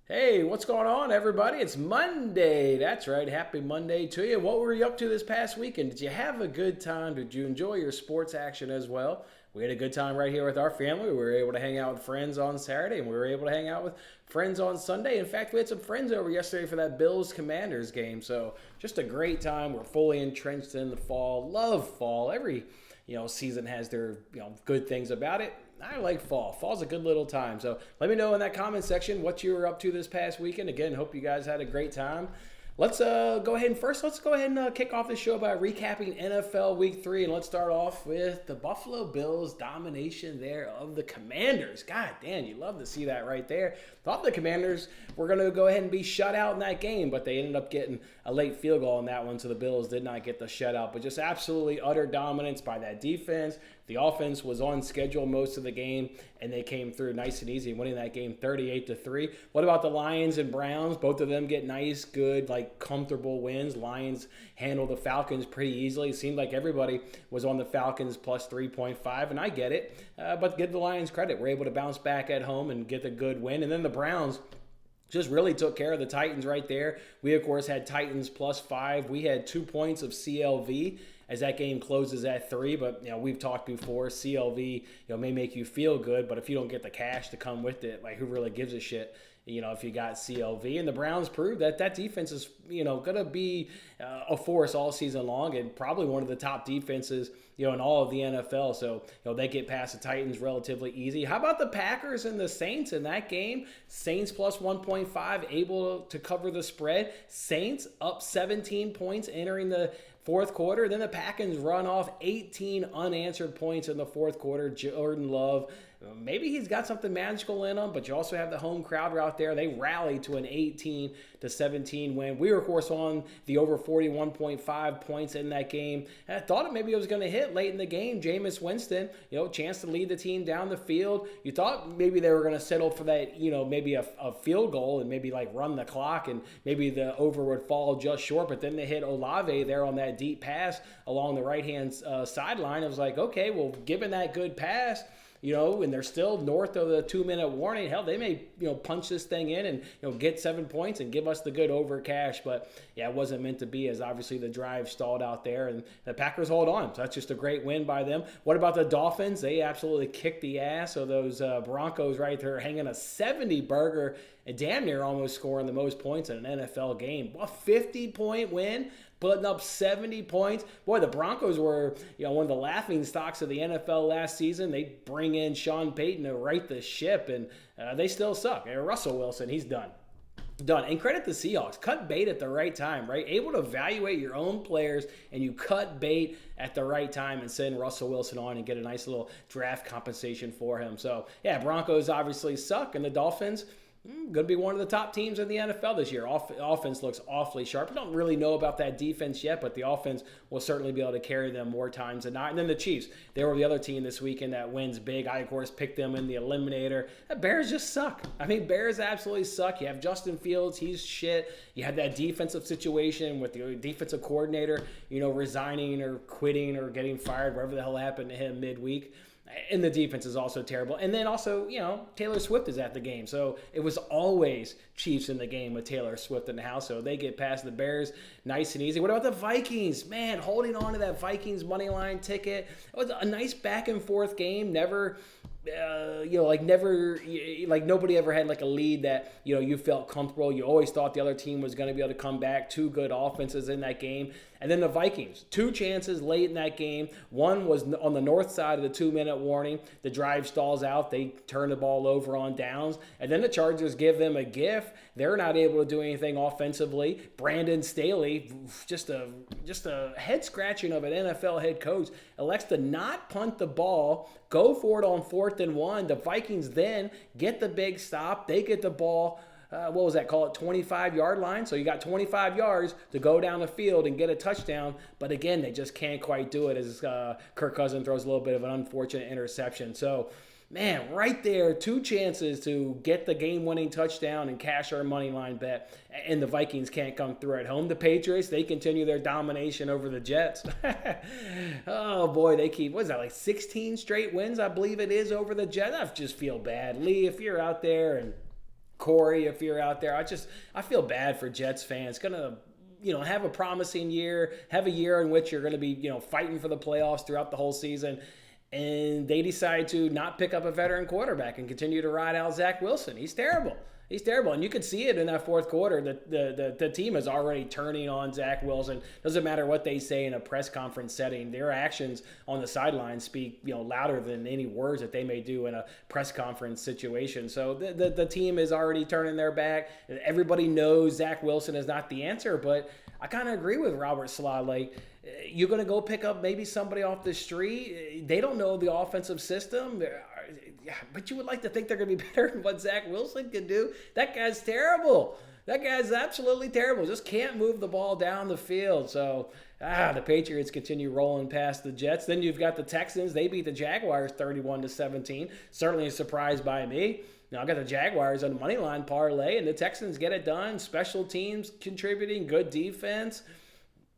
Hey, what's going on, everybody? It's Monday. That's right. Happy Monday to you. What were you up to this past weekend? Did you have a good time? Did you enjoy your sports action as well? We had a good time right here with our family. We were able to hang out with friends on Saturday, and we were able to hang out with friends on Sunday. In fact, we had some friends over yesterday for that Bills Commanders game. So just a great time. We're fully entrenched in the fall. Love fall. Every season has their good things about it. I like fall. Fall's a good little time. So let me know in that comment section what you were up to this past weekend. Again, hope you guys had a great time. Let's go ahead and kick off the show by recapping NFL Week 3. And let's start off with the Buffalo Bills domination there of the Commanders. God damn, you love to see that right there. Thought the Commanders were going to go ahead and be shut out in that game, but they ended up getting a late field goal on that one, so the Bills did not get the shutout. But just absolutely utter dominance by that defense. The offense was on schedule most of the game, and they came through nice and easy, winning that game 38-3. What about the Lions and Browns? Both of them get nice, good, comfortable wins. Lions handle the Falcons pretty easily. It seemed like everybody was on the Falcons plus 3.5, and I get it. But give the Lions credit. We're able to bounce back at home and get a good win. And then the Browns just really took care of the Titans right there. We, of course, had Titans plus 5. We had 2 points of CLV as that game closes at 3. But, we've talked before, CLV, may make you feel good. But if you don't get the cash to come with it, who really gives a shit, if you got CLV. And the Browns proved that that defense is, going to be a force all season long and probably one of the top defenses, in all of the NFL. So, they get past the Titans relatively easy. How about the Packers and the Saints in that game? Saints plus 1.5, able to cover the spread. Saints up 17 points entering the fourth quarter. Then the Packers run off 18 unanswered points in the fourth quarter. Jordan Love, maybe he's got something magical in him, but you also have the home crowd out there. They rallied to an 18-17 win. We were, of course, on the over 41.5 points in that game. And I thought maybe it was going to hit late in the game. Jameis Winston, chance to lead the team down the field. You thought maybe they were going to settle for that, maybe a field goal and maybe run the clock and maybe the over would fall just short. But then they hit Olave there on that deep pass along the right-hand sideline. It was like, okay, well, given that good pass, and they're still north of the 2-minute warning. Hell, they may, punch this thing in and, get 7 points and give us the good over cash. But, yeah, it wasn't meant to be as obviously the drive stalled out there. And the Packers hold on. So that's just a great win by them. What about the Dolphins? They absolutely kicked the ass of those Broncos right there, hanging a 70-burger and damn near almost scoring the most points in an NFL game. A 50-point win, putting up 70 points. Boy, the Broncos were, one of the laughing stocks of the NFL last season. They bring in Sean Payton to right the ship, and they still suck. And Russell Wilson, he's done. And credit the Seahawks. Cut bait at the right time, right? Able to evaluate your own players, and you cut bait at the right time and send Russell Wilson on and get a nice little draft compensation for him. So, yeah, Broncos obviously suck, and the Dolphins, going to be one of the top teams in the NFL this year. Offense looks awfully sharp. We don't really know about that defense yet, but the offense will certainly be able to carry them more times than not. And then the Chiefs, they were the other team this weekend that wins big. I, of course, picked them in the eliminator. The Bears just suck. Bears absolutely suck. You have Justin Fields. He's shit. You had that defensive situation with the defensive coordinator, resigning or quitting or getting fired, whatever the hell happened to him midweek. And the defense is also terrible. And then also, Taylor Swift is at the game. So it was always Chiefs in the game with Taylor Swift in the house. So they get past the Bears nice and easy. What about the Vikings? Man, holding on to that Vikings money line ticket. It was a nice back and forth game. Never, nobody ever had a lead that, you felt comfortable. You always thought the other team was going to be able to come back. Two good offenses in that game. And then the Vikings, 2 chances late in that game. One was on the north side of the 2-minute warning. The drive stalls out. They turn the ball over on downs. And then the Chargers give them a gift. They're not able to do anything offensively. Brandon Staley, just a head scratching of an NFL head coach, elects to not punt the ball, go for it on 4th and 1. The Vikings then get the big stop. They get the ball. Call it 25-yard line. So you got 25 yards to go down the field and get a touchdown. But again, they just can't quite do it as Kirk Cousins throws a little bit of an unfortunate interception. So, man, right there, 2 chances to get the game-winning touchdown and cash our money line bet. And the Vikings can't come through at home. The Patriots, they continue their domination over the Jets. Oh, boy, they keep, 16 straight wins, I believe it is, over the Jets. I just feel bad. Lee, if you're out there and Corey, if you're out there, I feel bad for Jets fans. Gonna have a promising year, have a year in which you're going to be fighting for the playoffs throughout the whole season, and they decide to not pick up a veteran quarterback and continue to ride out Zach Wilson. He's terrible. He's terrible, and you could see it in that fourth quarter. The team is already turning on Zach Wilson. Doesn't matter what they say in a press conference setting. Their actions on the sideline speak louder than any words that they may do in a press conference situation. So the team is already turning their back. Everybody knows Zach Wilson is not the answer, but I kind of agree with Robert Salah. Like, you're going to go pick up maybe somebody off the street. They don't know the offensive system. But you would like to think they're going to be better than what Zach Wilson can do. That guy's terrible. That guy's absolutely terrible. Just can't move the ball down the field. So, the Patriots continue rolling past the Jets. Then you've got the Texans. They beat the Jaguars 31-17. Certainly a surprise by me. Now, I got the Jaguars on the money line parlay, and the Texans get it done. Special teams contributing, good defense.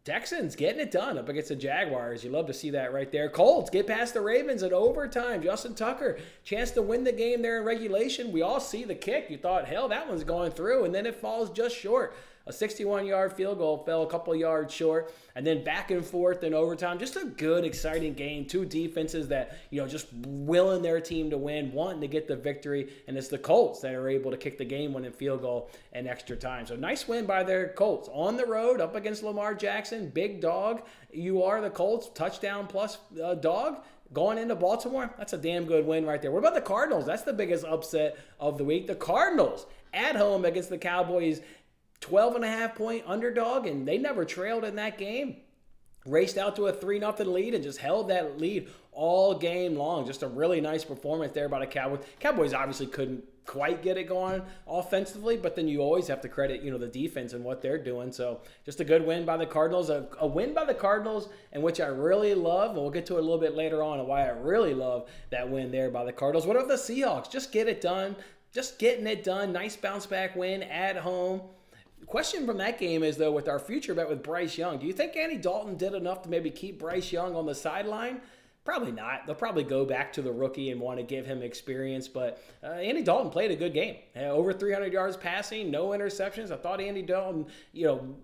Texans getting it done up against the Jaguars. You love to see that right there. Colts get past the Ravens in overtime. Justin Tucker, chance to win the game there in regulation. We all see the kick. You thought, hell, that one's going through, and then it falls just short. A 61-yard field goal fell a couple yards short, and then back and forth in overtime. Just a good, exciting game. Two defenses that, just willing their team to win, wanting to get the victory, and it's the Colts that are able to kick the game-winning field goal in extra time. So nice win by their Colts. On the road, up against Lamar Jackson, big dog. You are the Colts, touchdown plus dog. Going into Baltimore, that's a damn good win right there. What about the Cardinals? That's the biggest upset of the week. The Cardinals at home against the Cowboys, 12.5-point underdog, and they never trailed in that game. Raced out to a 3-0 lead and just held that lead all game long. Just a really nice performance there by the Cowboys. Cowboys obviously couldn't quite get it going offensively, but then you always have to credit, the defense and what they're doing. So just a good win by the Cardinals. A win by the Cardinals, and which I really love, and we'll get to it a little bit later on, and why I really love that win there by the Cardinals. What about the Seahawks? Just get it done. Just getting it done. Nice bounce back win at home. The question from that game is, though, with our future bet with Bryce Young, do you think Andy Dalton did enough to maybe keep Bryce Young on the sideline? Probably not. They'll probably go back to the rookie and want to give him experience. But Andy Dalton played a good game. Over 300 yards passing, no interceptions. I thought Andy Dalton,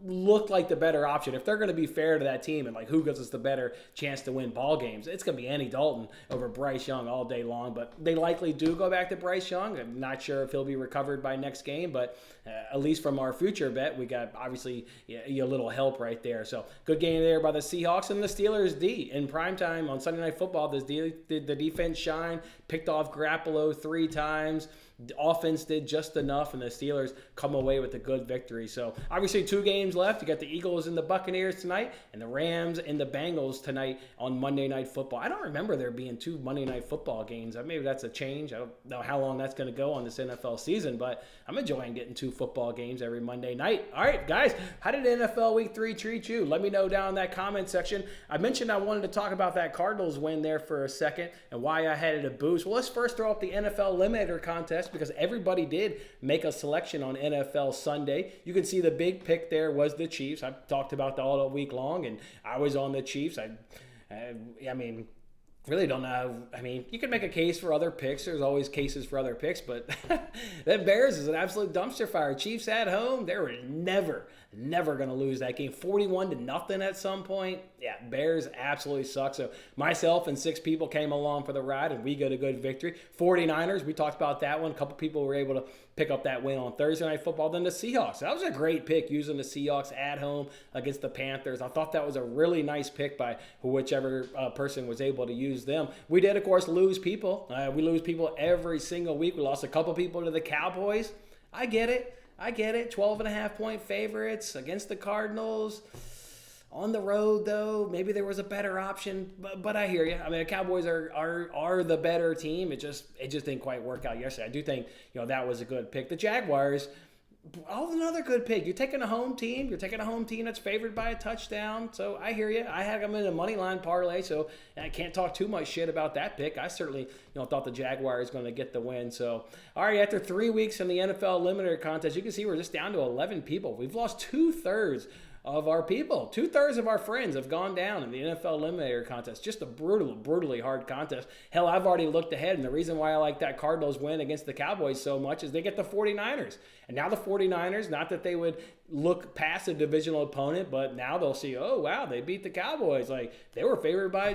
looked like the better option. If they're going to be fair to that team and who gives us the better chance to win ball games, it's going to be Andy Dalton over Bryce Young all day long. But they likely do go back to Bryce Young. I'm not sure if he'll be recovered by next game, but at least from our future bet, we got obviously a little help right there. So good game there by the Seahawks and the Steelers D. In primetime on Sunday Night Football, the defense shined, picked off Garoppolo 3 times. The offense did just enough, and the Steelers come away with a good victory. So obviously 2 games left. You got the Eagles and the Buccaneers tonight, and the Rams and the Bengals tonight on Monday Night Football. I don't remember there being 2 Monday Night Football games. Maybe that's a change. I don't know how long that's going to go on this NFL season, but I'm enjoying getting 2 football games every Monday night. All right, guys, how did NFL Week 3 treat you? Let me know down in that comment section. I mentioned I wanted to talk about that Cardinals win there for a second and why I had it a boost. Well, let's first throw up the NFL Eliminator contest, because everybody did make a selection on NFL Sunday. You can see the big pick there was the Chiefs. I've talked about that all week long, and I was on the Chiefs. I mean, really don't know. I mean, you can make a case for other picks. There's always cases for other picks, but that Bears is an absolute dumpster fire. Chiefs at home, they were never going to lose that game. 41-0 at some point. Yeah, Bears absolutely suck. So myself and 6 people came along for the ride, and we got a good victory. 49ers, we talked about that one. A couple people were able to pick up that win on Thursday Night Football. Then the Seahawks. That was a great pick, using the Seahawks at home against the Panthers. I thought that was a really nice pick by whichever person was able to use them. We did, of course, lose people. We lose people every single week. We lost a couple people to the Cowboys. I get it. 12.5-point favorites against the Cardinals. On the road, though, maybe there was a better option, but I hear you. I mean, the Cowboys are the better team. It just didn't quite work out yesterday. I do think that was a good pick. The Jaguars, another good pick. You're taking a home team. That's favored by a touchdown. So I hear you. I had them in a money line parlay, so I can't talk too much shit about that pick. I certainly thought the Jaguars going to get the win. So all right, after 3 weeks in the NFL Eliminator contest, you can see we're just down to 11 people. We've lost 2/3 of our people. 2/3 of our friends have gone down in the NFL Eliminator contest. Just a brutally hard contest. Hell, I've already looked ahead, and the reason why I like that Cardinals win against the Cowboys so much is they get the 49ers. And now the 49ers, not that they would look past a divisional opponent, but now they'll see, oh, wow, they beat the Cowboys. Like, they were favored by,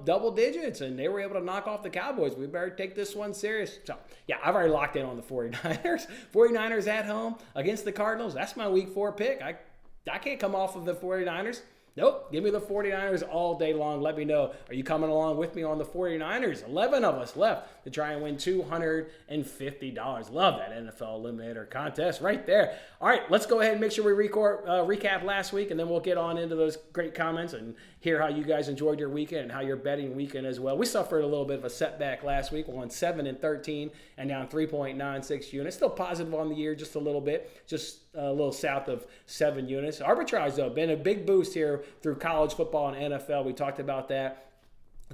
double digits, and they were able to knock off the Cowboys. We better take this one serious. So, yeah, I've already locked in on the 49ers. 49ers at home against the Cardinals. That's my week 4 pick. I can't come off of the 49ers. Nope, give me the 49ers all day long. Let me know. Are you coming along with me on the 49ers? 11 of us left to try and win $250. Love that NFL Eliminator contest right there. All right, let's go ahead and make sure we recap last week, and then we'll get on into those great comments and hear how you guys enjoyed your weekend and how your betting weekend as well. We suffered a little bit of a setback last week. We won 7-13 and down 3.96 units. Still positive on the year just a little bit, just a little south of 7 units. Arbitrage, though, been a big boost here through college football and NFL. We talked about that.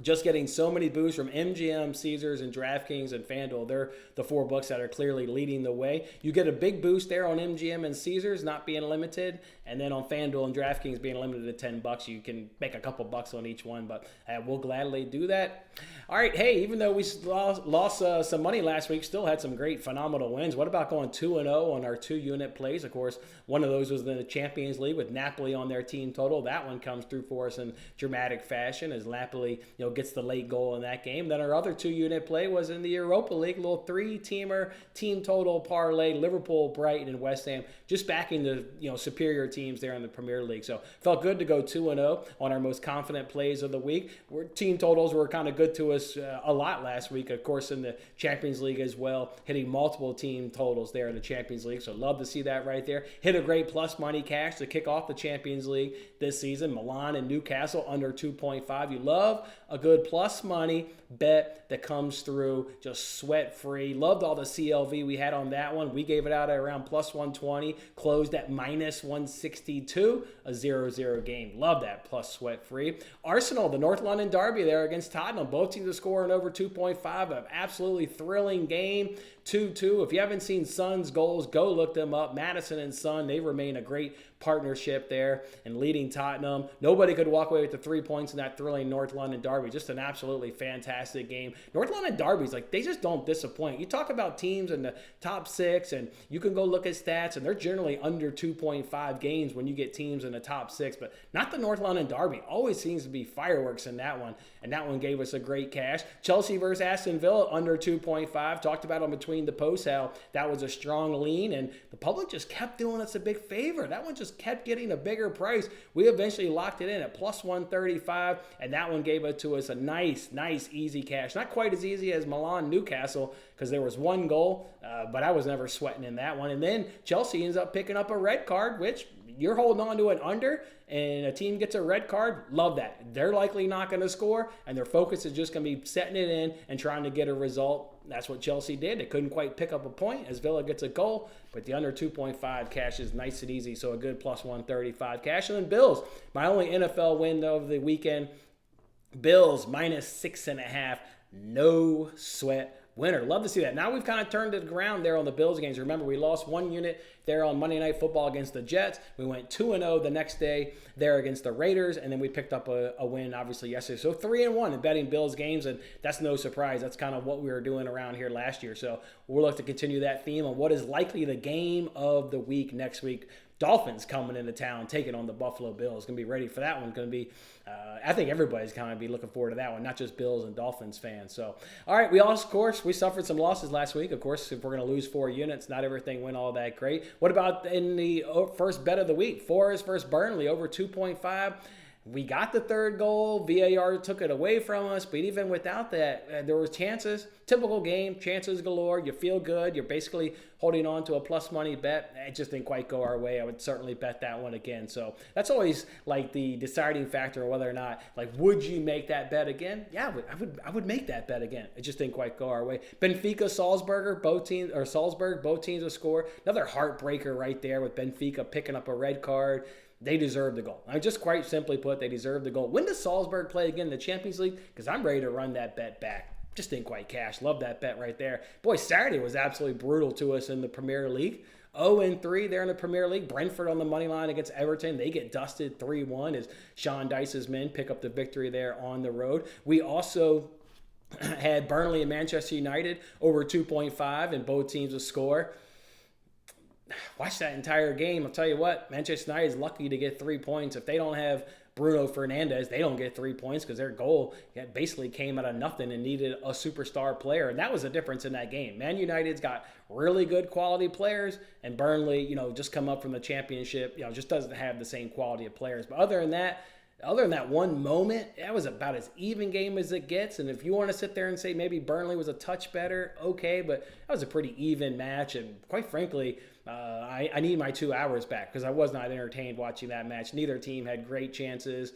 Just getting so many boosts from MGM, Caesars, and DraftKings and FanDuel. They're the 4 books that are clearly leading the way. You get a big boost there on MGM and Caesars not being limited, and then on FanDuel and DraftKings being limited to $10. You can make a couple bucks on each one, but we'll gladly do that. All right, hey, even though we lost some money last week, still had some great, phenomenal wins. What about going 2-0 on our 2-unit plays? Of course, one of those was in the Champions League with Napoli on their team total. That one comes through for us in dramatic fashion as Napoli gets the late goal in that game. Then our other 2-unit play was in the Europa League, little 3-teamer team total parlay, Liverpool, Brighton, and West Ham, just backing the superior teams there in the Premier League. So felt good to go 2-0 on our most confident plays of the week. Team totals were kind of good to us a lot last week, of course, in the Champions League as well, hitting multiple team totals there in the Champions League. So love to see that right there. Hit a great plus money cash to kick off the Champions League this season. Milan and Newcastle under 2.5. You love a good plus money bet that comes through just sweat free. Loved all the CLV we had on that one. We gave it out at around plus 120, closed at minus 162, a 0-0 game. Love that plus sweat free. Arsenal, the North London derby there against Tottenham. Both teams are scoring over 2.5. An absolutely thrilling game. 2-2. If you haven't seen Son's goals, go look them up. Madison and Son, they remain a great partnership there and leading Tottenham. Nobody could walk away with the 3 points in that thrilling North London derby. Just an absolutely fantastic game. North London derbies, they just don't disappoint. You talk about teams in the top 6, and you can go look at stats, and they're generally under 2.5 games when you get teams in the top 6, but not the North London derby. Always seems to be fireworks in that one, and that one gave us a great cash. Chelsea versus Aston Villa under 2.5. Talked about on Between the Posts how that was a strong lean, and the public just kept doing us a big favor. That one just kept getting a bigger price. We eventually locked it in at plus 135, and that one gave it to us a nice, easy cash. Not quite as easy as Milan Newcastle because there was one goal, but I was never sweating in that one. And then Chelsea ends up picking up a red card, which you're holding on to an under, and a team gets a red card. Love that. They're likely not going to score, and their focus is just going to be setting it in and trying to get a result. That's what Chelsea did. They couldn't quite pick up a point as Villa gets a goal, but the under 2.5 cash is nice and easy, so a good plus 135 cash. And then Bills, my only NFL win of the weekend. Bills minus 6.5, no sweat winner. Love to see that. Now we've kind of turned it around there on the Bills games. Remember, we lost 1 unit there on Monday Night Football against the Jets. We went 2-0 the next day there against the Raiders, and then we picked up a win, obviously, yesterday. So 3-1 in betting Bills games, and that's no surprise. That's kind of what we were doing around here last year. So we'll look to continue that theme on what is likely the game of the week next week. Dolphins coming into town, taking on the Buffalo Bills. Going to be ready for that one. Going to be, I think everybody's kind of be looking forward to that one, not just Bills and Dolphins fans. So, all right, of course, we suffered some losses last week. Of course, if we're going to lose 4 units, not everything went all that great. What about in the first bet of the week? Forest versus Burnley, over 2.5. We got the third goal. VAR took it away from us, but even without that, there were chances. Typical game, chances galore. You feel good. You're basically holding on to a plus money bet. It just didn't quite go our way. I would certainly bet that one again. So that's always the deciding factor of whether or not, would you make that bet again? Yeah, I would make that bet again. It just didn't quite go our way. Benfica, Salzburg, both teams have scored. Another heartbreaker right there with Benfica picking up a red card. They deserve the goal. Just quite simply put, they deserve the goal. When does Salzburg play again in the Champions League? Because I'm ready to run that bet back. Just didn't quite cash. Love that bet right there. Boy, Saturday was absolutely brutal to us in the Premier League. 0-3 there in the Premier League. Brentford on the money line against Everton. They get dusted 3-1 as Sean Dice's men pick up the victory there on the road. We also had Burnley and Manchester United over 2.5, and both teams will score. Watch that entire game. I'll tell you what, Manchester United is lucky to get 3 points. If they don't have Bruno Fernandes, they don't get 3 points because their goal basically came out of nothing and needed a superstar player. And that was the difference in that game. Man United's got really good quality players, and Burnley, just come up from the championship, just doesn't have the same quality of players. But other than that one moment, that was about as even game as it gets. And if you want to sit there and say maybe Burnley was a touch better, okay, but that was a pretty even match. And quite frankly, I need my 2 hours back because I was not entertained watching that match. Neither team had great chances.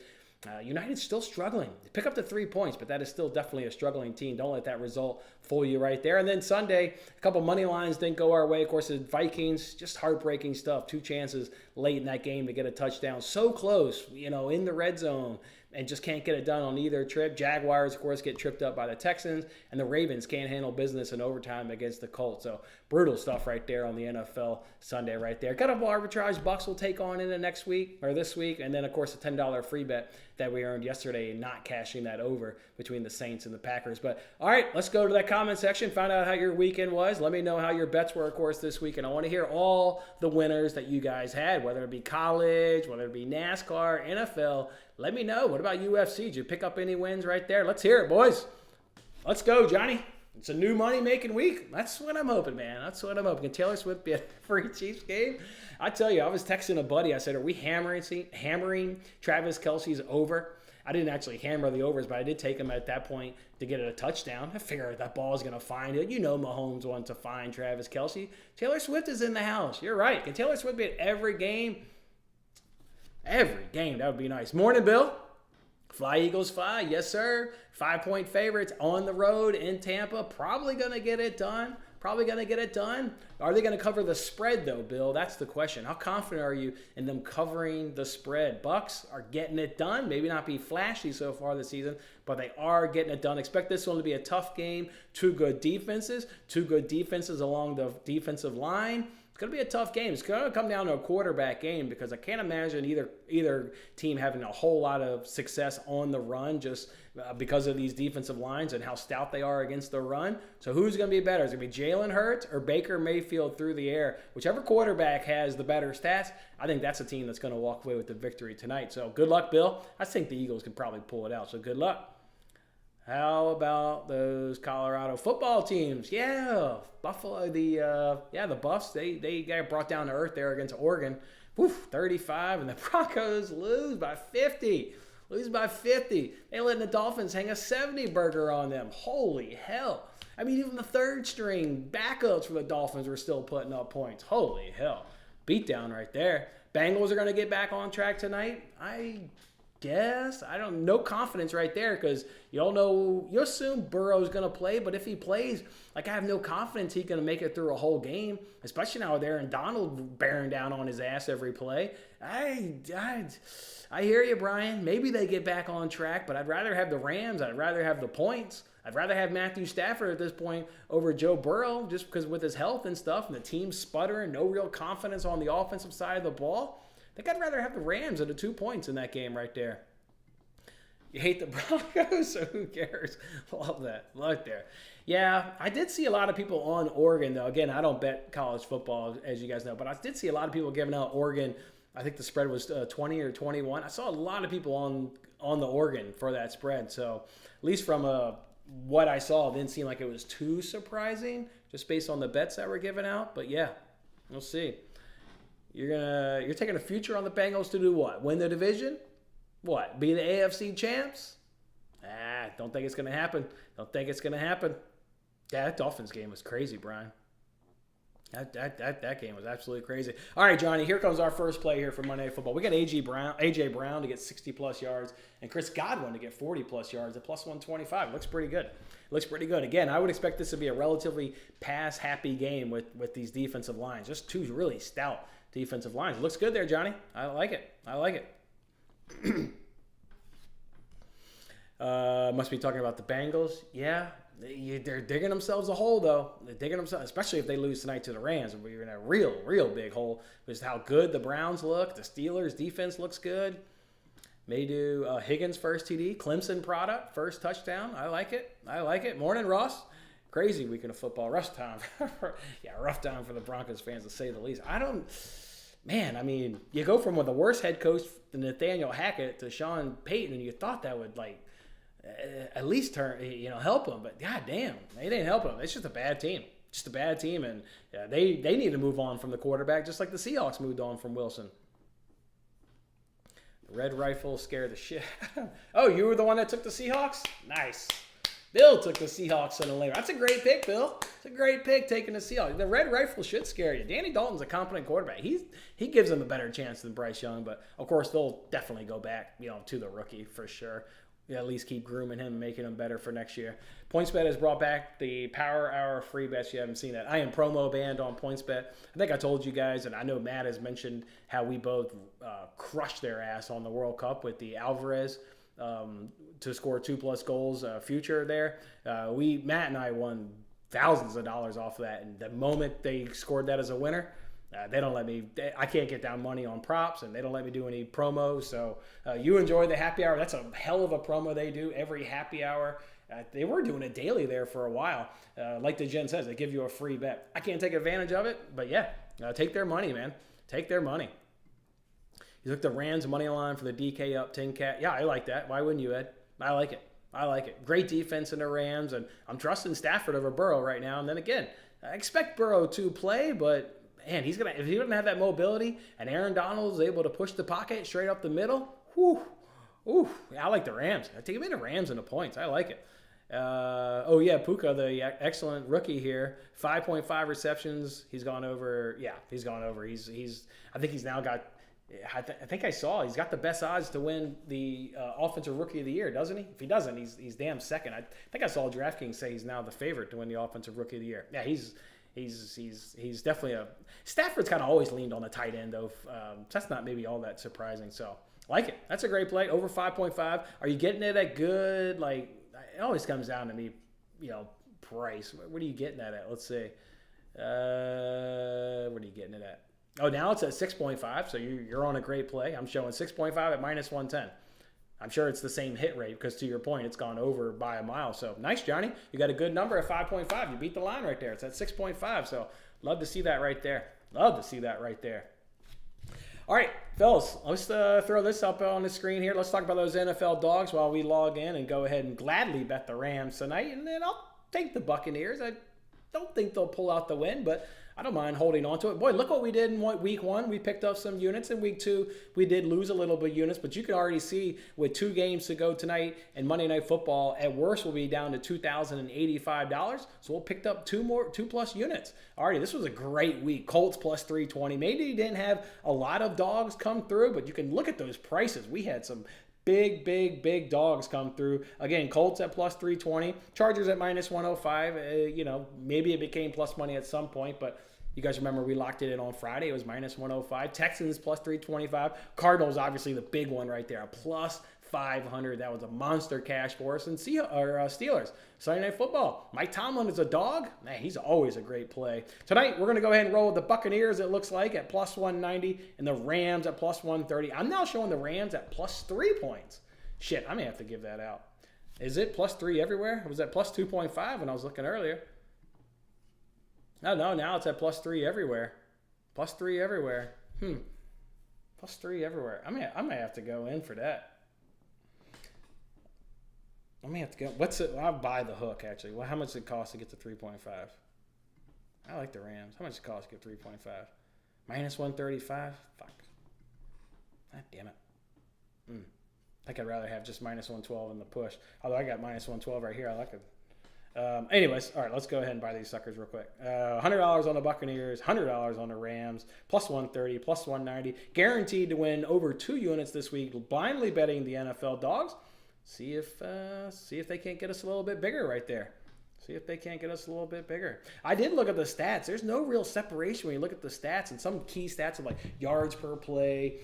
United's still struggling. They pick up the 3 points, but that is still definitely a struggling team. Don't let that result fool you right there. And then Sunday, a couple money lines didn't go our way. Of course, the Vikings, just heartbreaking stuff. 2 chances late in that game to get a touchdown. So close, in the red zone, and just can't get it done on either trip. Jaguars, of course, get tripped up by the Texans, and the Ravens can't handle business in overtime against the Colts. So brutal stuff right there on the NFL Sunday right there. Got a arbitrage Bucks will take on in the next week or this week, and then, of course, a $10 free bet that we earned yesterday and not cashing that over between the Saints and the Packers. But, all right, let's go to that comment section, find out how your weekend was. Let me know how your bets were, of course, this week, and I want to hear all the winners that you guys had, whether it be college, whether it be NASCAR, NFL. Let me know. What about UFC? Did you pick up any wins right there? Let's hear it, boys. Let's go, Johnny. It's a new money-making week. That's what I'm hoping, man. That's what I'm hoping. Can Taylor Swift be a free Chiefs game? I tell you, I was texting a buddy. I said, are we hammering Travis Kelce's over? I didn't actually hammer the overs, but I did take him at that point to get it a touchdown. I figured that ball is going to find it. Mahomes wants to find Travis Kelce. Taylor Swift is in the house. You're right. Can Taylor Swift be at every game? Every game. That would be nice. Morning, Bill. Fly Eagles fly. Yes, sir. 5-point favorites on the road in Tampa. Probably going to get it done. Are they going to cover the spread, though, Bill? That's the question. How confident are you in them covering the spread? Bucks are getting it done. Maybe not be flashy so far this season, but they are getting it done. Expect this one to be a tough game. Two good defenses along the defensive line. It's going to be a tough game. It's going to come down to a quarterback game because I can't imagine either team having a whole lot of success on the run just because of these defensive lines and how stout they are against the run. So who's going to be better? Is it going to be Jalen Hurts or Baker Mayfield through the air? Whichever quarterback has the better stats, I think that's a team that's going to walk away with the victory tonight. So good luck, Bill. I think the Eagles can probably pull it out, so good luck. How about those Colorado football teams? Yeah, Buffalo, the Buffs, they got brought down to earth there against Oregon. 35, and the Broncos lose by 50. They letting the Dolphins hang a 70-burger on them. Holy hell. I mean, even the third-string backups for the Dolphins were still putting up points. Holy hell. Beatdown right there. Bengals are going to get back on track tonight. I guess. No confidence right there because you assume Burrow's going to play, but if he plays, I have no confidence he's going to make it through a whole game, especially now there and Donald bearing down on his ass every play. I hear you, Brian. Maybe they get back on track, but I'd rather have the Rams. I'd rather have the points. I'd rather have Matthew Stafford at this point over Joe Burrow just because with his health and stuff and the team sputtering, no real confidence on the offensive side of the ball. I think I'd rather have the Rams at the 2 points in that game right there. You hate the Broncos, so who cares? Love that. Love there. Yeah, I did see a lot of people on Oregon, though. Again, I don't bet college football, as you guys know, but I did see a lot of people giving out Oregon. I think the spread was 20 or 21. I saw a lot of people on the Oregon for that spread. So at least from what I saw, it didn't seem like it was too surprising, just based on the bets that were given out. But yeah, we'll see. You're taking a future on the Bengals to do what? Win the division? What? Be the AFC champs? Don't think it's going to happen. Yeah, that Dolphins game was crazy, Brian. That game was absolutely crazy. All right, Johnny, here comes our first play here for Monday Night Football. We got A.J. Brown to get 60-plus yards and Chris Godwin to get 40-plus yards at plus 125. Looks pretty good. Again, I would expect this to be a relatively pass-happy game with these defensive lines. Just two really stout defensive lines. It looks good there, Johnny. I like it. Must be talking about the Bengals. Yeah, They're digging themselves a hole, though. They're digging themselves, especially if they lose tonight to the Rams. We're in a real big hole. Just how good the Browns look. The Steelers' defense looks good. May do Higgins' first TD. Clemson product, first touchdown. I like it. Morning, Ross. Crazy weekend of football. Rough time. Rough time for the Broncos fans, to say the least. Man, I mean, you go from the worst head coach, Nathaniel Hackett, to Sean Payton, and you thought that would, at least help them. But goddamn, they didn't help them. It's just a bad team. And they need to move on from the quarterback, just like the Seahawks moved on from Wilson. The Red Rifle scared the shit. Oh, you were the one that took the Seahawks? Nice. Bill took the Seahawks in a lane. That's a great pick, Bill. It's a great pick, taking the Seahawks. The Red Rifle should scare you. Danny Dalton's a competent quarterback. He gives them a better chance than Bryce Young, but of course they'll definitely go back, to the rookie for sure. At least keep grooming him, making him better for next year. PointsBet has brought back the Power Hour free bets. You haven't seen that. I am promo banned on PointsBet. I think I told you guys, and I know Matt has mentioned how we both crushed their ass on the World Cup with the Alvarez to score 2+ goals future there. Matt and I won thousands of dollars off of that, and the moment they scored that as a winner, they don't let me. I can't get down money on props, and they don't let me do any promos. So you enjoy the happy hour. That's a hell of a promo they do every happy hour. They were doing it daily there for a while. Like the Jen says, they give you a free bet. I can't take advantage of it, but take their money, man. Take their money. You took the Rams money line for the DK up 10K. Yeah, I like that. Why wouldn't you, Ed? I like it. Great defense in the Rams, and I'm trusting Stafford over Burrow right now. And then again, I expect Burrow to play, but man, if he doesn't have that mobility, and Aaron Donald is able to push the pocket straight up the middle, I like the Rams. I take him in the Rams and the points. I like it. Puka, the excellent rookie here, 5.5 receptions. He's gone over. Yeah, he's gone over. I think he's now got. I think I saw he's got the best odds to win the offensive rookie of the year, doesn't he? If he doesn't, he's damn second. I think I saw DraftKings say he's now the favorite to win the offensive rookie of the year. Yeah, he's definitely Stafford's kind of always leaned on the tight end though. So that's not maybe all that surprising. So like it. That's a great play. Over 5.5. Are you getting it at good? It always comes down to me, price. What are you getting that at? Let's see. What are you getting it at? Oh, now it's at 6.5, so you're on a great play. I'm showing 6.5 at -110. I'm sure it's the same hit rate because, to your point, it's gone over by a mile. So nice, Johnny. You got a good number at 5.5. You beat the line right there. It's at 6.5, so love to see that right there. All right, fellas, let's throw this up on the screen here. Let's talk about those NFL dogs while we log in and go ahead and gladly bet the Rams tonight. And then I'll take the Buccaneers. I don't think they'll pull out the win, but I don't mind holding on to it. Boy, look what we did in week 1. We picked up some units. In week 2, we did lose a little bit of units, but you can already see with 2 games to go tonight and Monday Night Football, at worst, we'll be down to $2,085. So we'll pick up 2+ units. Already, this was a great week. Colts plus 320. Maybe you didn't have a lot of dogs come through, but you can look at those prices. We had some big dogs come through. Again, Colts at plus 320, Chargers at -105. Maybe it became plus money at some point, but you guys remember we locked it in on Friday. It was -105. Texans plus 325. Cardinals, obviously the big one right there, a plus 500. That was a monster cash for us. And Steelers, Sunday Night Football. Mike Tomlin is a dog. Man, he's always a great play. Tonight, we're going to go ahead and roll with the Buccaneers, it looks like, at plus 190, and the Rams at plus 130. I'm now showing the Rams at plus 3 points. Shit, I may have to give that out. Is it plus 3 everywhere? It was at plus 2.5 when I was looking earlier. No, now it's at plus 3 everywhere. Plus 3 everywhere. Plus 3 everywhere. I may have to go in for that. I may have to go. What's it? I'll buy the hook, actually. Well, how much does it cost to get to 3.5? I like the Rams. How much does it cost to get 3.5? -135? Fuck. God damn it. I think I'd rather have just -112 in the push. Although I got -112 right here. I like it. Anyways, all right, let's go ahead and buy these suckers real quick. $100 on the Buccaneers, $100 on the Rams, plus 130, plus 190. Guaranteed to win over 2 units this week, blindly betting the NFL dogs. See if they can't get us a little bit bigger right there. I did look at the stats. There's no real separation when you look at the stats, and some key stats of like yards per play,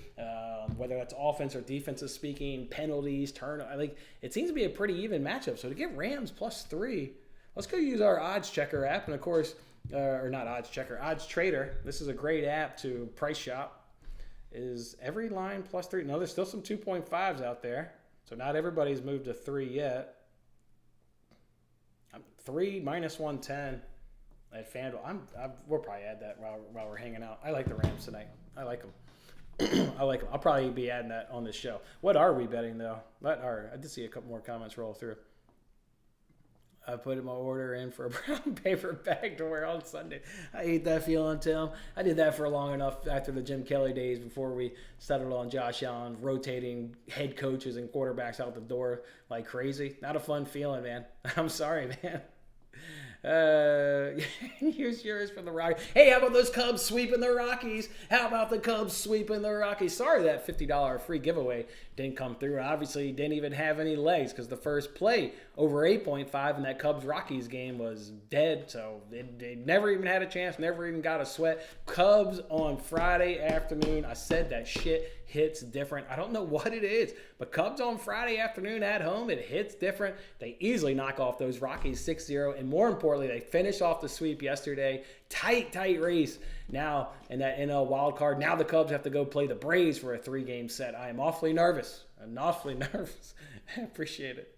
whether that's offense or defensive speaking, penalties, turnovers. It seems to be a pretty even matchup. So to get Rams plus 3, Let's go use our odds checker app. And of course, or not odds checker, odds trader. This is a great app to price shop. Is every line plus 3? No, there's still some 2.5s out there. So not everybody's moved to 3 yet. 3 minus 110 at FanDuel. We'll probably add that while we're hanging out. I like the Rams tonight. I like them. I like them. I'll probably be adding that on this show. What are we betting though? I did see a couple more comments roll through. I put my order in for a brown paper bag to wear on Sunday. I hate that feeling, Tim. I did that for long enough after the Jim Kelly days before we settled on Josh Allen, rotating head coaches and quarterbacks out the door like crazy. Not a fun feeling, man. I'm sorry, man. Here's yours for the Rockies. Hey, how about those Cubs sweeping the Rockies? How about the Cubs sweeping the Rockies? Sorry that $50 free giveaway didn't come through. Obviously, didn't even have any legs because the first play over 8.5 in that Cubs-Rockies game was dead. So they never even had a chance, never even got a sweat. Cubs on Friday afternoon. I said that shit hits different. I don't know what it is, but Cubs on Friday afternoon at home, it hits different. They easily knock off those Rockies 6-0, and more importantly, they finish off the sweep yesterday. Tight race now in that NL wild card. Now the Cubs have to go play the Braves for a 3-game set. I am awfully nervous. I appreciate it.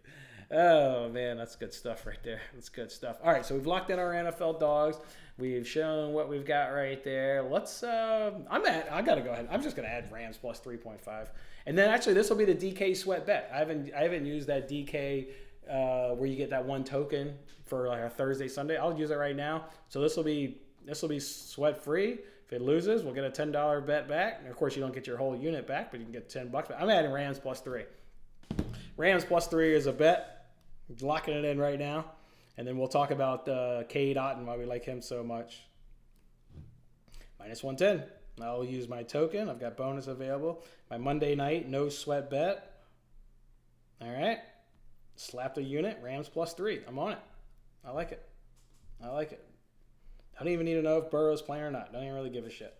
Oh, man, that's good stuff right there. That's good stuff. All right, so we've locked in our NFL dogs. We've shown what we've got right there. Let's, I got to go ahead. I'm just going to add Rams plus 3.5. And then actually this will be the DK sweat bet. I haven't used that DK where you get that one token for like a Thursday, Sunday. I'll use it right now. So this will be sweat free. If it loses, we'll get a $10 bet back. And of course, you don't get your whole unit back, but you can get $10 back. I'm adding Rams plus 3. Rams plus 3 is a bet. Locking it in right now. And then we'll talk about Cade Otton, why we like him so much. Minus 110. I'll use my token. I've got bonus available. My Monday night, no sweat bet. All right. Slap the unit. Rams plus 3. I'm on it. I like it. I don't even need to know if Burrow's playing or not. Don't even really give a shit.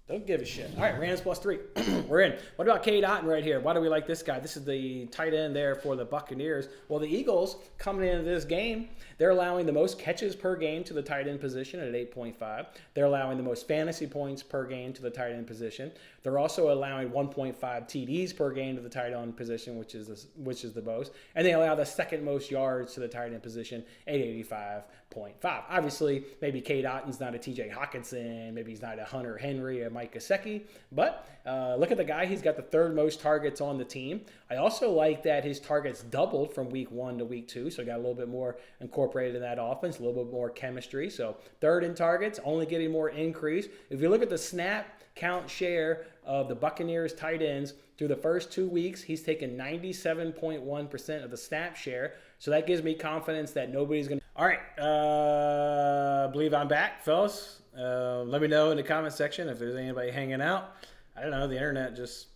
Don't give a shit. All right, Rams plus 3. We're in. What about Cade Otton right here? Why do we like this guy? This is the tight end there for the Buccaneers. Well, the Eagles, coming into this game, they're allowing the most catches per game to the tight end position at 8.5. They're allowing the most fantasy points per game to the tight end position. They're also allowing 1.5 TDs per game to the tight end position, which is the most. And they allow the second most yards to the tight end position at 85.5. Obviously, maybe Cade Otton's not a TJ Hawkinson. Maybe he's not a Hunter Henry or Mike Gesicki. But look at the guy. He's got the third most targets on the team. I also like that his targets doubled from week 1 to week 2. So got a little bit more incorporated in that offense, a little bit more chemistry. So third in targets, only getting more increase. If you look at the snap count share of the Buccaneers tight ends through the first 2 weeks, he's taken 97.1% of the snap share. So that gives me confidence that nobody's going to. All right. I believe I'm back, fellas. Let me know in the comment section if there's anybody hanging out. I don't know. The internet just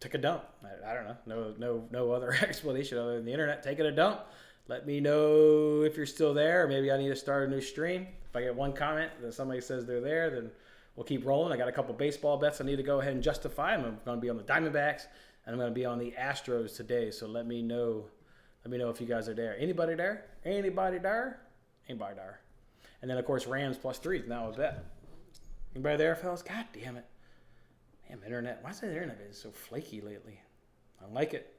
took a dump. I don't know. No other explanation other than the internet taking a dump. Let me know if you're still there. Or maybe I need to start a new stream. If I get one comment that somebody says they're there, then we'll keep rolling. I got a couple baseball bets I need to go ahead and justify. I'm going to be on the Diamondbacks, and I'm going to be on the Astros today. So let me know. Let me know if you guys are there. Anybody there? Anybody there? Anybody there? And then, of course, Rams plus 3 is now a bet. Anybody there, fellas? God damn it. Damn internet. Why is the internet been so flaky lately? I don't like it.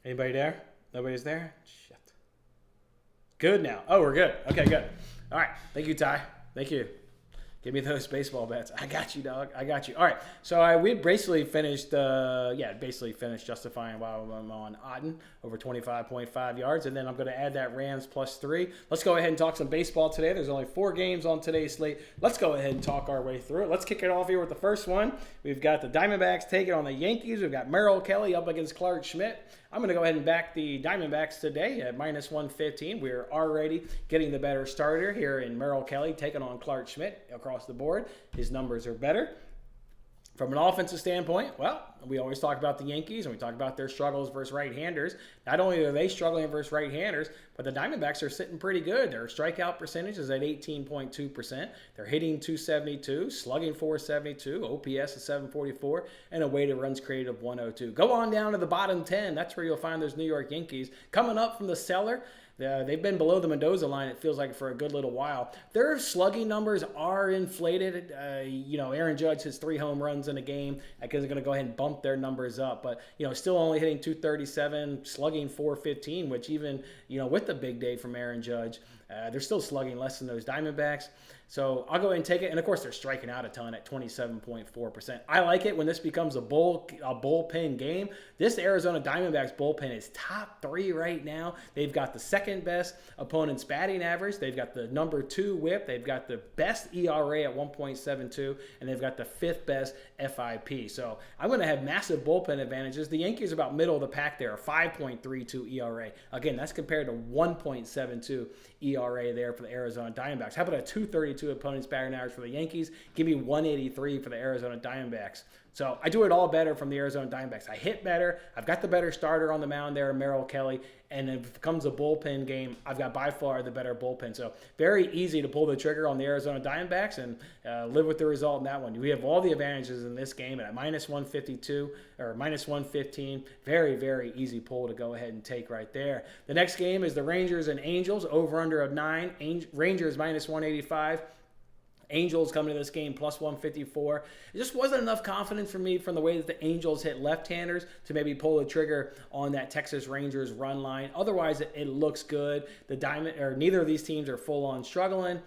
Anybody there? Nobody's there? Shit. Good now. Oh, we're good. Okay, good. All right. Thank you, Ty. Thank you. Give me those baseball bets. I got you, dog. I got you. All right. So we basically finished, justifying while I'm on Otton over 25.5 yards. And then I'm going to add that Rams plus 3. Let's go ahead and talk some baseball today. There's only 4 games on today's slate. Let's go ahead and talk our way through it. Let's kick it off here with the first one. We've got the Diamondbacks taking on the Yankees. We've got Merrill Kelly up against Clark Schmidt. I'm going to go ahead and back the Diamondbacks today at minus 115. We're already getting the better starter here in Merrill Kelly taking on Clark Schmidt across the board. His numbers are better. From an offensive standpoint, well, we always talk about the Yankees and we talk about their struggles versus right-handers. Not only are they struggling versus right-handers, but the Diamondbacks are sitting pretty good. Their strikeout percentage is at 18.2%. They're hitting 272, slugging 472, OPS is 744, and a weighted runs created of 102. Go on down to the bottom 10. That's where you'll find those New York Yankees coming up from the cellar. They've been below the Mendoza line, it feels like, for a good little while. Their slugging numbers are inflated. Aaron Judge hits 3 home runs in a game. That is going to go ahead and bump their numbers up. But, still only hitting 237, slugging 415, which even, with the big day from Aaron Judge, they're still slugging less than those Diamondbacks. So I'll go ahead and take it. And, of course, they're striking out a ton at 27.4%. I like it when this becomes a bullpen game. This Arizona Diamondbacks bullpen is top 3 right now. They've got the second best opponent's batting average. They've got the number 2 whip. They've got the best ERA at 1.72. And they've got the 5th best FIP. So I'm going to have massive bullpen advantages. The Yankees are about middle of the pack there, a 5.32 ERA. Again, that's compared to 1.72 ERA there for the Arizona Diamondbacks. How about a 232 opponent's batting average for the Yankees? Give me 183 for the Arizona Diamondbacks. So I do it all better from the Arizona Diamondbacks. I hit better. I've got the better starter on the mound there, Merrill Kelly. And if it comes a bullpen game, I've got by far the better bullpen. So very easy to pull the trigger on the Arizona Diamondbacks and live with the result in that one. We have all the advantages in this game at minus 152 or minus 115. Very, very easy pull to go ahead and take right there. The next game is the Rangers and Angels, over under of 9. Rangers minus 185. Angels coming to this game plus 154. It just wasn't enough confidence for me from the way that the Angels hit left-handers to maybe pull the trigger on that Texas Rangers run line. Otherwise, it looks good. Neither of these teams are full-on struggling,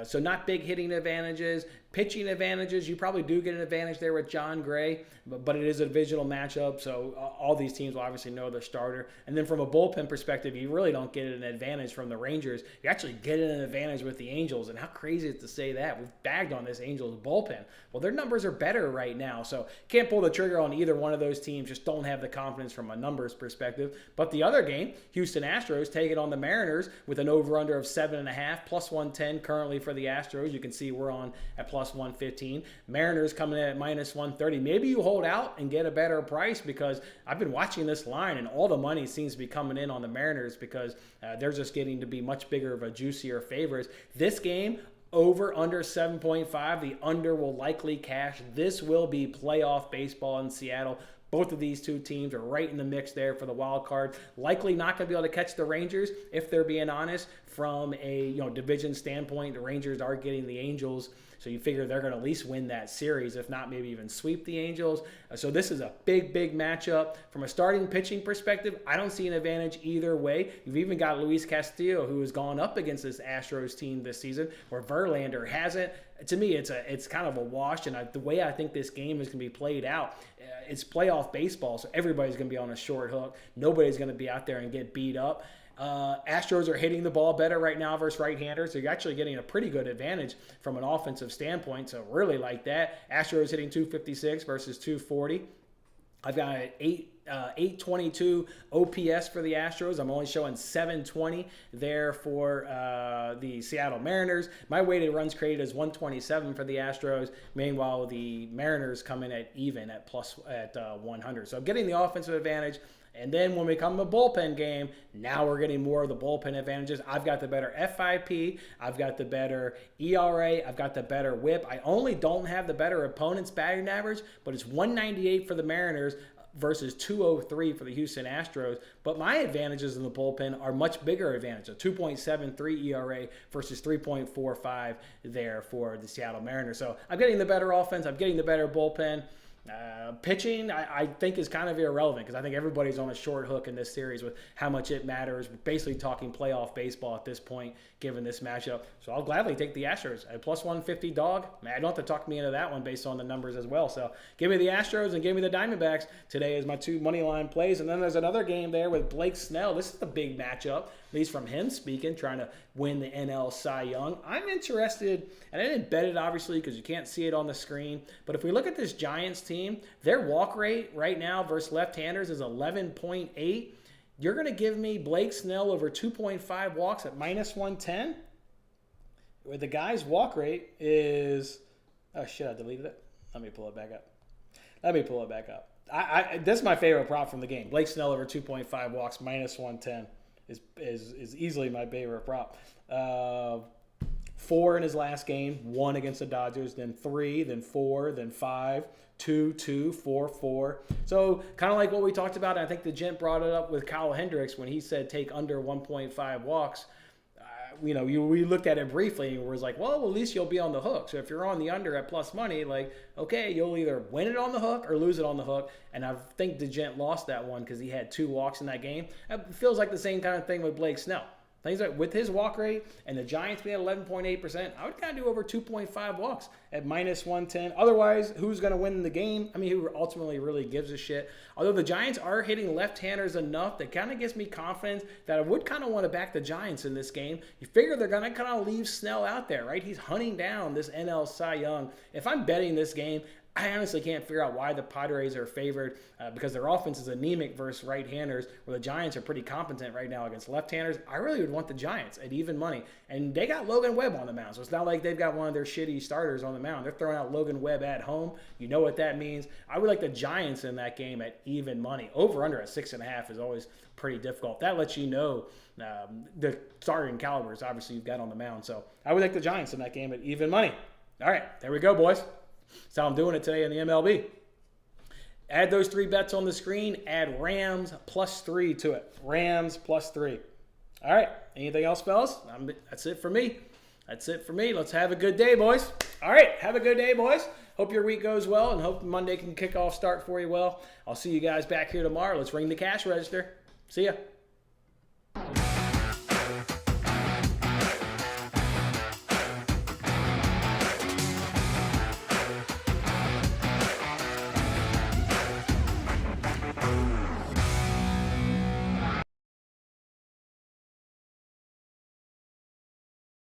so not big hitting advantages. Pitching advantages, you probably do get an advantage there with John Gray, but it is a divisional matchup, so all these teams will obviously know their starter. And then from a bullpen perspective, you really don't get an advantage from the Rangers. You actually get an advantage with the Angels, and how crazy is it to say that? We've bagged on this Angels bullpen. Well, their numbers are better right now, so can't pull the trigger on either one of those teams. Just don't have the confidence from a numbers perspective. But the other game, Houston Astros taking on the Mariners with an over-under of 7.5, plus 110 currently for the Astros. You can see we're on at plus 115. Mariners coming in at minus 130. Maybe you hold out and get a better price, because I've been watching this line and all the money seems to be coming in on the Mariners because they're just getting to be much bigger of a juicier favorites. This game, over under 7.5. The under will likely cash. This will be playoff baseball in Seattle. Both of these two teams are right in the mix there for the wild card. Likely not going to be able to catch the Rangers, if they're being honest. From a division standpoint, the Rangers are getting the Angels, so you figure they're going to at least win that series, if not maybe even sweep the Angels. So this is a big, big matchup. From a starting pitching perspective, I don't see an advantage either way. You've even got Luis Castillo, who has gone up against this Astros team this season, where Verlander hasn't. To me, it's kind of a wash, and the way I think this game is going to be played out, it's playoff baseball, so everybody's going to be on a short hook. Nobody's going to be out there and get beat up. Astros are hitting the ball better right now versus right-handers, so you're actually getting a pretty good advantage from an offensive standpoint, so really like that. Astros hitting 256 versus 240. I've got an 822 OPS for the Astros. I'm only showing 720 there for the Seattle Mariners. My weighted runs created is 127 for the Astros. Meanwhile, the Mariners come in at even at 100. So I'm getting the offensive advantage. And then when we come to a bullpen game, now we're getting more of the bullpen advantages. I've got the better FIP. I've got the better ERA. I've got the better whip. I only don't have the better opponent's batting average, but it's 198 for the Mariners versus 203 for the Houston Astros. But my advantages in the bullpen are much bigger advantages. A 2.73 ERA versus 3.45 there for the Seattle Mariners. So I'm getting the better offense. I'm getting the better bullpen. Pitching, I think, is kind of irrelevant, because I think everybody's on a short hook in this series with how much it matters. We're basically talking playoff baseball at this point, given this matchup. So I'll gladly take the Astros. A plus 150 dog. Man, I don't have to talk me into that one based on the numbers as well. So give me the Astros and give me the Diamondbacks today as my two money line plays. And then there's another game there with Blake Snell. This is a big matchup, at least from him speaking, trying to win the NL Cy Young. I'm interested, and I didn't bet it obviously because you can't see it on the screen, but if we look at this Giants team, their walk rate right now versus left-handers is 11.8. You're going to give me Blake Snell over 2.5 walks at minus 110? Where the guy's walk rate is... Oh, shit, I deleted it. Let me pull it back up. Let me pull it back up. That's my favorite prop from the game. Blake Snell over 2.5 walks minus 110 is easily my favorite prop. 4 in his last game, 1 against the Dodgers, then 3, then 4, then 5, 2, 2, 4, 4. So kind of like what we talked about, and I think the gent brought it up with Kyle Hendricks when he said take under 1.5 walks. We looked at it briefly and was like, well, at least you'll be on the hook. So if you're on the under at plus money, like, okay, you'll either win it on the hook or lose it on the hook. And I think the gent lost that one because he had 2 walks in that game. It feels like the same kind of thing with Blake Snell. Things like with his walk rate and the Giants being at 11.8%, I would kind of do over 2.5 walks at minus 110. Otherwise, who's going to win the game? I mean, who ultimately really gives a shit? Although the Giants are hitting left-handers enough, that kind of gives me confidence that I would kind of want to back the Giants in this game. You figure they're going to kind of leave Snell out there, right? He's hunting down this NL Cy Young. If I'm betting this game, I honestly can't figure out why the Padres are favored because their offense is anemic versus right-handers, where the Giants are pretty competent right now against left-handers. I really would want the Giants at even money. And they got Logan Webb on the mound, so it's not like they've got one of their shitty starters on the mound. They're throwing out Logan Webb at home. You know what that means. I would like the Giants in that game at even money. Over-under at 6.5 is always pretty difficult. That lets you know the starting calibers, obviously, you've got on the mound. So I would like the Giants in that game at even money. All right, there we go, boys. That's how I'm doing it today in the MLB. Add those 3 bets on the screen. Add Rams plus 3 to it. Rams plus 3. All right. Anything else, fellas? That's it for me. That's it for me. Let's have a good day, boys. All right. Have a good day, boys. Hope your week goes well and hope Monday can kick off start for you well. I'll see you guys back here tomorrow. Let's ring the cash register. See ya.